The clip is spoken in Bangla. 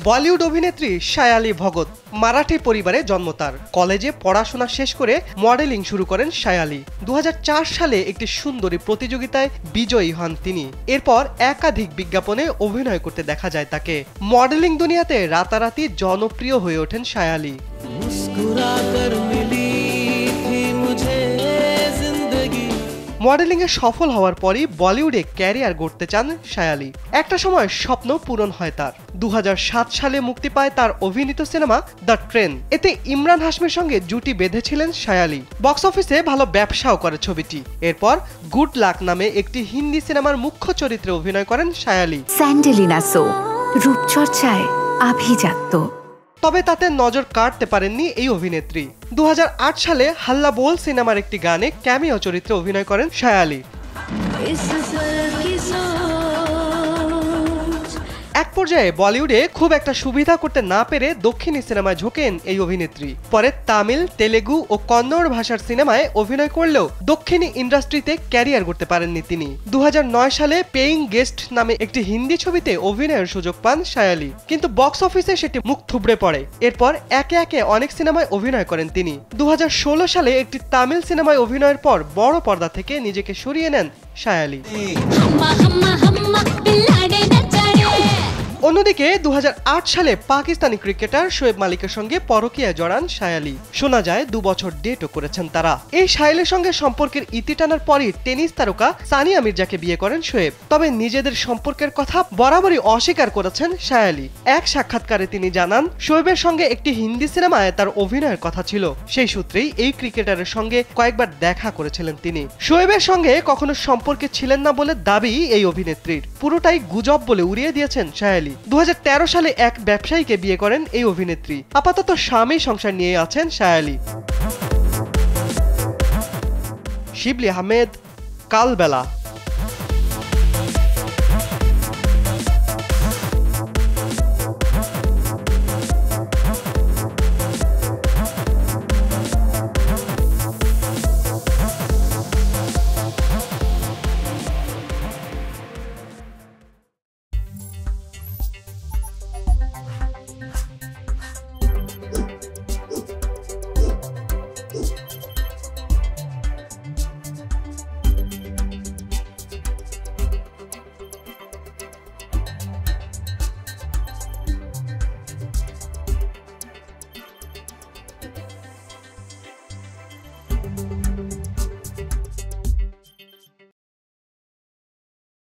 বলিউড অভিনেত্রী সায়ালি ভগত মারাঠি পরিবারে জন্ম তার। কলেজে পড়াশোনা শেষ করে মডেলিং শুরু করেন সায়ালি। 2004 সালে একটি সুন্দরী প্রতিযোগিতায় বিজয়ী হন তিনি। এরপর একাধিক বিজ্ঞাপনে অভিনয় করতে দেখা যায় তাকে। মডেলিং দুনিয়াতে রাতারাতি জনপ্রিয় হয়ে ওঠেন সায়ালি। মডেলিংয়ে সফল হওয়ার পরই বলিউডে ক্যারিয়ার গড়তে চান সায়ালি। একটা সময় স্বপ্ন পূরণ হয় তার। 2007 সালে মুক্তি পায় তার অভিনীত সিনেমা দ্য ট্রেন। এতে ইমরান হাশমির সঙ্গে জুটি বেঁধেছিলেন সায়ালি। বক্স অফিসে ভালো ব্যবসাও করে ছবিটি। এরপর গুড লাক নামে একটি হিন্দি সিনেমার মুখ্য চরিত্রে অভিনয় করেন সায়ালি। স্যান্ডেলিনা সো রূপচর্চায় আভিজাত্য। তবে তাতে নজর কাটতে পারেননি এই অভিনেত্রী। 2008 সালে হাল্লা বোল সিনেমার একটি গানে ক্যামিও চরিত্রে অভিনয় করেন সায়ালি। এক পর্যায়ে বলিউডে খুব একটা সুবিধা করতে না পেরে দক্ষিণী সিনেমায় ঝোঁকেন এই অভিনেত্রী। পরে তামিল, তেলেগু ও কন্নড় ভাষার সিনেমায় অভিনয় করলেও দক্ষিণী ইন্ডাস্ট্রিতে ক্যারিয়ার করতে পারেননি তিনি। 2009 সালে পেইং গেস্ট নামে একটি হিন্দি ছবিতে অভিনয়ের সুযোগ পান সায়ালি, কিন্তু বক্স অফিসে সেটি মুখ থুবড়ে পড়ে। এরপর একে একে অনেক সিনেমায় অভিনয় করেন তিনি। 2016 সালে একটি তামিল সিনেমায় অভিনয়ের পর বড় পর্দা থেকে নিজেকে সরিয়ে নেন সায়ালি। অন্যদিকে 2008 সালে পাকিস্তানি ক্রিকেটার শোয়েব মালিকের সঙ্গে পরকীয়ায় জড়ান সায়ালি। শোনা যায় 2 বছর ডেটও করেছেন তারা। এই সায়ালির সঙ্গে সম্পর্কের ইতি টানার পরই টেনিস তারকা সানিয়া মির্জাকে বিয়ে করেন শোয়েব। তবে নিজেদের সম্পর্কের কথা বরাবরই অস্বীকার করেছেন সায়ালি। এক সাক্ষাৎকারে তিনি জানান, শোয়েবের সঙ্গে একটি হিন্দি সিনেমায় তার অভিনয়ের কথা ছিল। সেই সূত্রেই এই ক্রিকেটারের সঙ্গে কয়েকবার দেখা করেছিলেন তিনি। শোয়েবের সঙ্গে কখনো সম্পর্কে ছিলেন না বলে দাবি এই অভিনেত্রীর। পুরোটাই গুজব বলে উড়িয়ে দিয়েছেন সায়ালি। 2013 সালে এক ব্যবসায়ীকে বিয়ে করেন এই অভিনেত্রী। আপাতত স্বামী সংসার নিয়ে আছেন সায়ালি। শিবলি আহমেদ, কালবেলা।